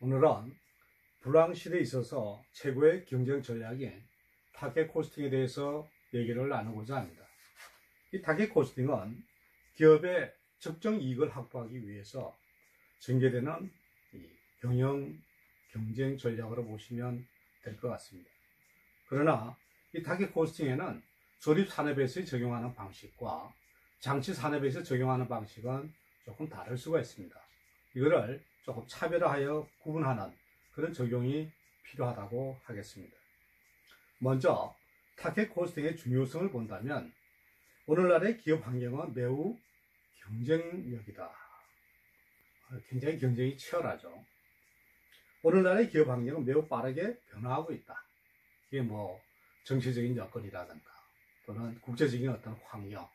오늘은 불황 시대에 있어서 최고의 경쟁 전략인 타겟 코스팅에 대해서 얘기를 나누고자 합니다. 이 타겟 코스팅은 기업의 적정 이익을 확보하기 위해서 전개되는 경쟁 전략으로 보시면 될 것 같습니다. 그러나 이 타겟 코스팅에는 조립 산업에서 적용하는 방식과 장치 산업에서 적용하는 방식은 조금 다를 수가 있습니다. 이거를 조금 차별화하여 구분하는 그런 적용이 필요하다고 하겠습니다. 먼저 타겟 코스팅의 중요성을 본다면 오늘날의 기업 환경은 매우 경쟁력이다. 굉장히 경쟁이 치열하죠. 오늘날의 기업 환경은 매우 빠르게 변화하고 있다. 이게 정치적인 여건이라든가 또는 국제적인 어떤 환경,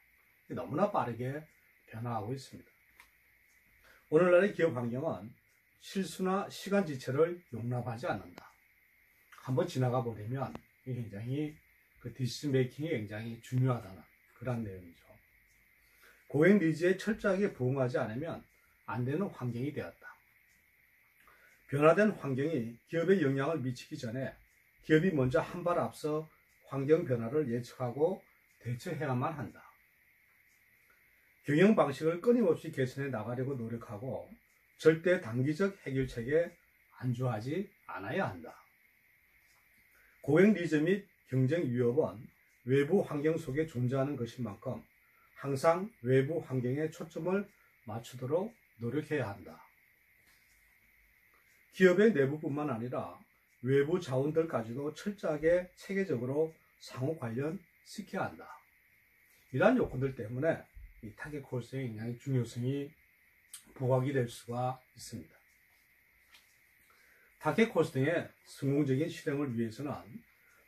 너무나 빠르게 변화하고 있습니다. 오늘날의 기업 환경은 실수나 시간 지체를 용납하지 않는다. 한번 지나가 버리면 굉장히 디시전 메이킹이 굉장히 중요하다는 그런 내용이죠. 고객 니즈에 철저하게 부응하지 않으면 안 되는 환경이 되었다. 변화된 환경이 기업에 영향을 미치기 전에 기업이 먼저 한 발 앞서 환경 변화를 예측하고 대처해야만 한다. 경영 방식을 끊임없이 개선해 나가려고 노력하고 절대 단기적 해결책에 안주하지 않아야 한다. 고객 니즈 및 경쟁 위협은 외부 환경 속에 존재하는 것인 만큼 항상 외부 환경에 초점을 맞추도록 노력해야 한다. 기업의 내부뿐만 아니라 외부 자원들까지도 철저하게 체계적으로 상호 관련시켜야 한다. 이러한 요건들 때문에 이 타겟 코스팅의 굉장히 중요성이 부각이 될 수가 있습니다. 타겟 코스팅의 성공적인 실행을 위해서는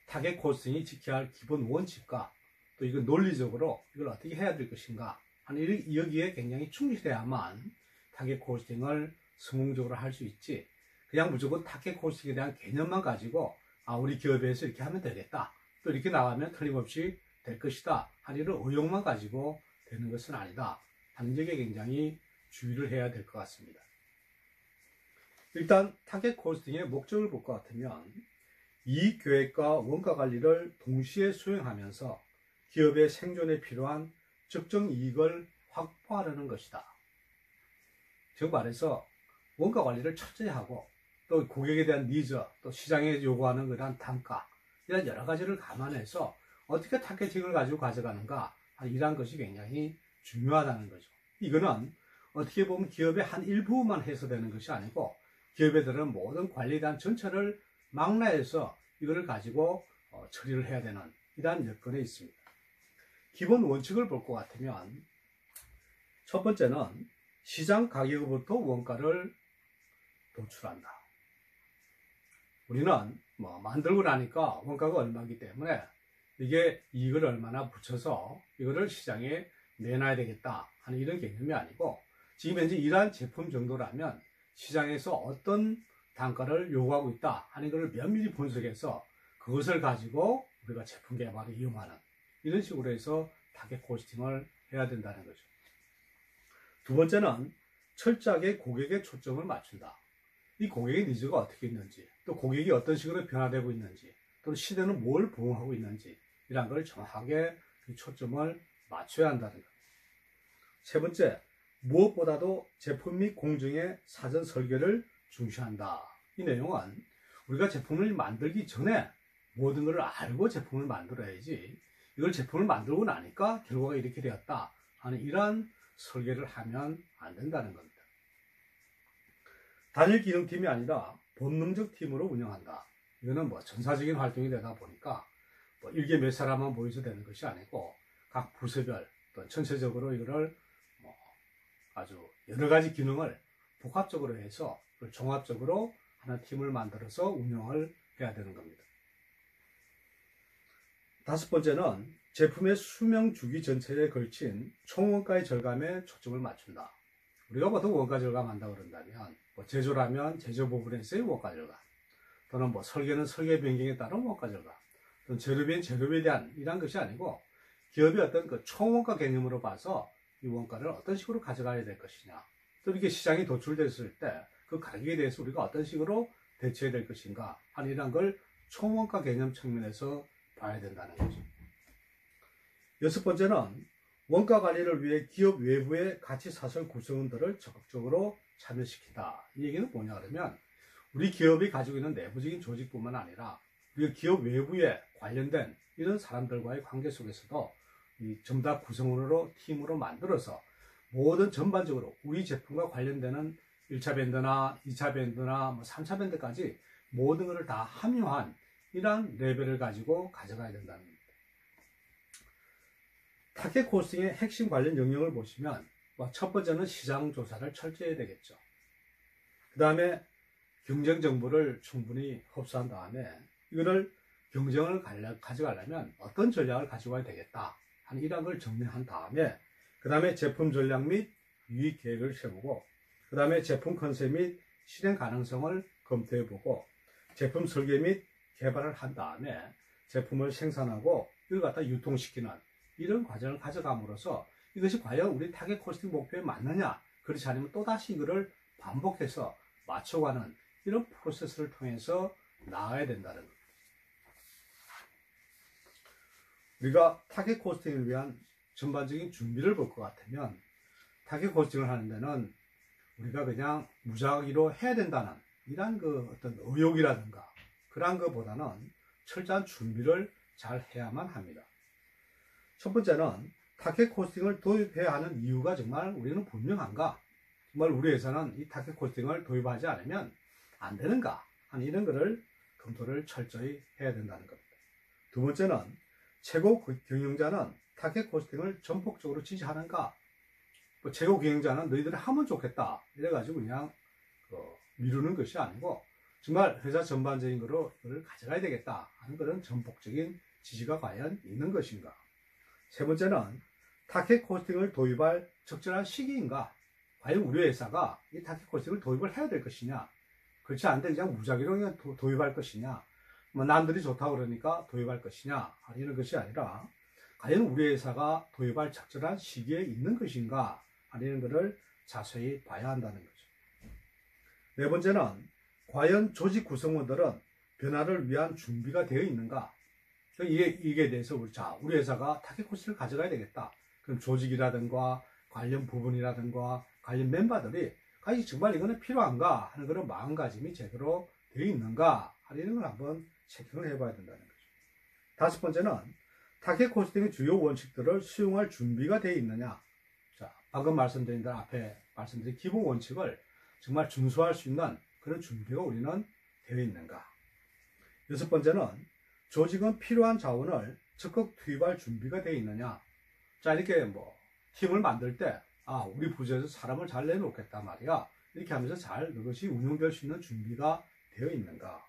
타겟 코스팅이 지켜야 할 기본 원칙과 또 이거 논리적으로 이걸 어떻게 해야 될 것인가 하는 여기에 굉장히 충실해야만 타겟 코스팅을 성공적으로 할 수 있지, 그냥 무조건 타겟 코스팅에 대한 개념만 가지고 우리 기업에서 이렇게 하면 되겠다, 또 이렇게 나가면 틀림없이 될 것이다 하는 이런 의욕만 가지고 되는 것은 아니다 하는 점에 굉장히 주의를 해야 될 것 같습니다. 일단 타겟 코스팅의 목적을 볼 것 같으면 이익 계획과 원가 관리를 동시에 수행하면서 기업의 생존에 필요한 적정 이익을 확보하려는 것이다. 즉 말해서 원가 관리를 철저히 하고 또 고객에 대한 니즈, 또 시장에 요구하는 그런 단가, 이런 여러 가지를 감안해서 어떻게 타겟팅을 가지고 가져가는가, 이러한 것이 굉장히 중요하다는 거죠. 이거는 어떻게 보면 기업의 한 일부만 해서 되는 것이 아니고 기업에 들은 모든 관리에 대한 전체를 망라해서 이거를 가지고 처리를 해야 되는 이러한 여건에 있습니다. 기본 원칙을 볼 것 같으면 첫 번째는 시장 가격으로부터 원가를 도출한다. 우리는 만들고 나니까 원가가 얼마이기 때문에 이게 이익을 얼마나 붙여서 이거를 시장에 내놔야 되겠다 하는 이런 개념이 아니고, 지금 현재 이러한 제품 정도라면 시장에서 어떤 단가를 요구하고 있다 하는 것을 면밀히 분석해서 그것을 가지고 우리가 제품 개발에 이용하는 이런 식으로 해서 타겟 코스팅을 해야 된다는 거죠. 두 번째는 철저하게 고객의 초점을 맞춘다. 이 고객의 니즈가 어떻게 있는지, 또 고객이 어떤 식으로 변화되고 있는지, 또 시대는 뭘 부응하고 있는지, 이런 걸 정확하게 초점을 맞춰야 한다는 것. 세 번째, 무엇보다도 제품 및 공정의 사전 설계를 중시한다. 이 내용은 우리가 제품을 만들기 전에 모든 것을 알고 제품을 만들어야지, 이걸 제품을 만들고 나니까 결과가 이렇게 되었다 하는 이러한 설계를 하면 안 된다는 겁니다. 단일 기능팀이 아니라 본능적 팀으로 운영한다. 이거는 전사적인 활동이 되다 보니까 일개 몇 사람만 모여서 되는 것이 아니고 각 부서별 또 전체적으로 이거를 아주 여러 가지 기능을 복합적으로 해서 종합적으로 하나 팀을 만들어서 운영을 해야 되는 겁니다. 다섯 번째는 제품의 수명 주기 전체에 걸친 총원가의 절감에 초점을 맞춘다. 우리가 보통 원가 절감한다고 그런다면 제조라면 제조 부분에서의 원가 절감, 또는 설계는 설계 변경에 따른 원가 절감, 또는 재료비엔 재료비에 대한 이런 것이 아니고 기업의 어떤 총원가 개념으로 봐서 이 원가를 어떤 식으로 가져가야 될 것이냐, 또 이렇게 시장이 도출됐을 때 그 가격에 대해서 우리가 어떤 식으로 대처해야 될 것인가 하는 이런 걸 총원가 개념 측면에서 봐야 된다는 거죠. 여섯 번째는 원가 관리를 위해 기업 외부의 가치 사설 구성원들을 적극적으로 참여시키다. 이 얘기는 뭐냐 그러면 우리 기업이 가지고 있는 내부적인 조직뿐만 아니라 우리 기업 외부에 관련된 이런 사람들과의 관계 속에서도 이 전부 다 구성원으로 팀으로 만들어서 모든 전반적으로 우리 제품과 관련되는 1차 밴드나 2차 밴드나 뭐 3차 밴드까지 모든 것을 다 함유한 이러한 레벨을 가지고 가져가야 된다는 겁니다. 타겟 코스팅의 핵심 관련 영역을 보시면 첫 번째는 시장 조사를 철저히 해야 되겠죠. 그 다음에 경쟁 정보를 충분히 흡수한 다음에 이거를 경쟁을 가져가려면 어떤 전략을 가지고 와야 되겠다 하는 이런 걸 정리한 다음에 그 다음에 제품 전략 및 유익 계획을 세우고 그 다음에 제품 컨셉 및 실행 가능성을 검토해보고 제품 설계 및 개발을 한 다음에 제품을 생산하고 이걸 갖다 유통시키는 이런 과정을 가져감으로써 이것이 과연 우리 타겟 코스팅 목표에 맞느냐 그렇지 않으면 또다시 이거를 반복해서 맞춰가는 이런 프로세스를 통해서 나아야 된다는 겁니다. 우리가 타겟 코스팅을 위한 전반적인 준비를 볼 것 같으면 타겟 코스팅을 하는 데는 우리가 그냥 무작위로 해야 된다는 이런 그 어떤 의욕이라든가 그런 것보다는 철저한 준비를 잘 해야만 합니다. 첫 번째는 타겟 코스팅을 도입해야 하는 이유가 정말 우리는 분명한가? 정말 우리 회사는 이 타겟 코스팅을 도입하지 않으면 안 되는가? 하는 이런 거를 검토를 철저히 해야 된다는 겁니다. 두 번째는 최고 경영자는 타겟 코스팅을 전폭적으로 지지하는가? 최고 경영자는 너희들이 하면 좋겠다. 이래가지고 그냥 미루는 것이 아니고 정말 회사 전반적인 거로 이걸 가져가야 되겠다 하는 그런 전폭적인 지지가 과연 있는 것인가? 세 번째는 타겟 코스팅을 도입할 적절한 시기인가? 과연 우리 회사가 이 타겟 코스팅을 도입을 해야 될 것이냐? 그렇지 않은데 그냥 무작위로 그냥 도입할 것이냐? 뭐 남들이 좋다고 그러니까 도입할 것이냐? 이런 것이 아니라 과연 우리 회사가 도입할 적절한 시기에 있는 것인가? 하는 것을 자세히 봐야 한다는 거죠. 네 번째는 과연 조직 구성원들은 변화를 위한 준비가 되어 있는가? 이게 대해서 우리 회사가 타겟 코스를 가져가야 되겠다. 그럼 조직이라든가 관련 부분이라든가 관련 멤버들이 과연 정말 이거는 필요한가 하는 그런 마음가짐이 제대로 되어 있는가 하는 걸 한번 체크를 해봐야 된다는 거죠. 다섯 번째는 타겟 코스팅의 주요 원칙들을 수용할 준비가 되어 있느냐. 자, 방금 말씀드린 대로 앞에 말씀드린 기본 원칙을 정말 준수할 수 있는 그런 준비가 우리는 되어 있는가. 여섯 번째는 조직은 필요한 자원을 적극 투입할 준비가 되어 있느냐. 자, 이렇게 팀을 만들 때, 우리 부서에서 사람을 잘 내놓겠다 말이야. 이렇게 하면서 잘 그것이 운영될 수 있는 준비가 되어 있는가.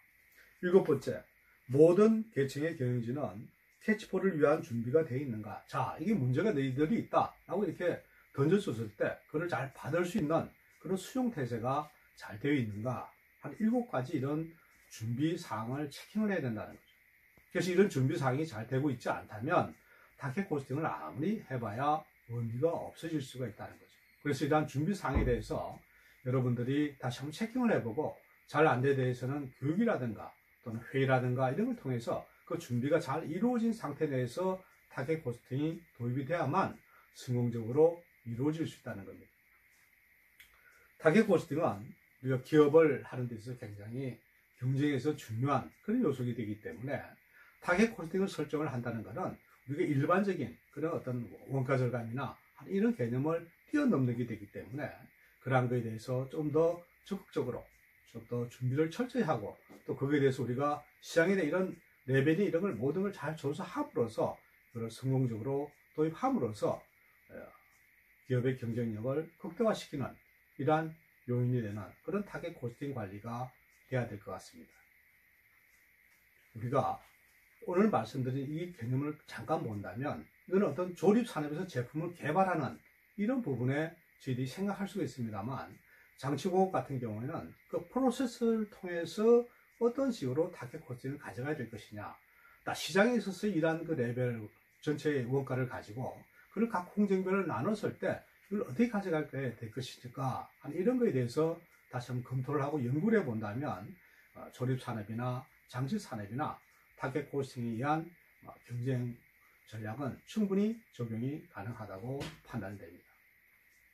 일곱 번째, 모든 계층의 경영진은 캐치볼을 위한 준비가 되어 있는가. 자, 이게 문제가 너희들이 있다. 라고 이렇게 던져줬을 때, 그걸 잘 받을 수 있는 그런 수용 태세가 잘 되어 있는가. 한 7가지 이런 준비 사항을 체킹을 해야 된다는 거죠. 그래서 이런 준비 사항이 잘 되고 있지 않다면 타겟 코스팅을 아무리 해봐야 의미가 없어질 수가 있다는 거죠. 그래서 이러한 준비 사항에 대해서 여러분들이 다시 한번 체킹을 해보고 잘 안 돼 대해서는 교육이라든가 또는 회의라든가 이런 걸 통해서 그 준비가 잘 이루어진 상태 내에서 타겟 코스팅이 도입이 돼야만 성공적으로 이루어질 수 있다는 겁니다. 타겟 코스팅은 우리가 기업을 하는 데 있어서 굉장히 경쟁에서 중요한 그런 요소가 되기 때문에 타겟 코스팅을 설정을 한다는 것은 우리가 일반적인 그런 어떤 원가 절감이나 이런 개념을 뛰어넘는 게 되기 때문에 그러한 것에 대해서 좀 더 적극적으로 좀 더 준비를 철저히 하고 또 거기에 대해서 우리가 시장에 대한 이런 레벨이 이런 걸 모든 걸 잘 조사함으로써 그걸 성공적으로 도입함으로써 기업의 경쟁력을 극대화시키는 이러한 요인이 되는 그런 타겟 코스팅 관리가 돼야 될 것 같습니다. 우리가 오늘 말씀드린 이 개념을 잠깐 본다면 이건 어떤 조립산업에서 제품을 개발하는 이런 부분에 저희들이 생각할 수가 있습니다만 장치공업 같은 경우에는 그 프로세스를 통해서 어떤 식으로 타겟 코스팅을 가져가야 될 것이냐. 시장에 있어서 이러한 그 레벨 전체의 원가를 가지고 그걸 각 공정별로 나눴을 때 이걸 어떻게 가져갈 될 것인가 하는 이런 거에 대해서 다시 한번 검토를 하고 연구를 해본다면 조립 산업이나 장치 산업이나 타겟 코스팅에 의한 경쟁 전략은 충분히 적용이 가능하다고 판단됩니다.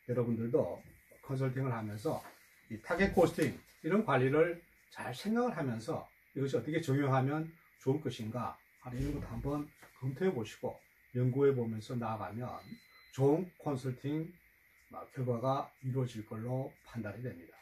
여러분들도 컨설팅을 하면서 이 타겟 코스팅 이런 관리를 잘 생각을 하면서 이것이 어떻게 적용하면 좋을 것인가 하는 이런 것도 한번 검토해 보시고 연구해 보면서 나아가면 좋은 컨설팅 결과가 이루어질 걸로 판단이 됩니다.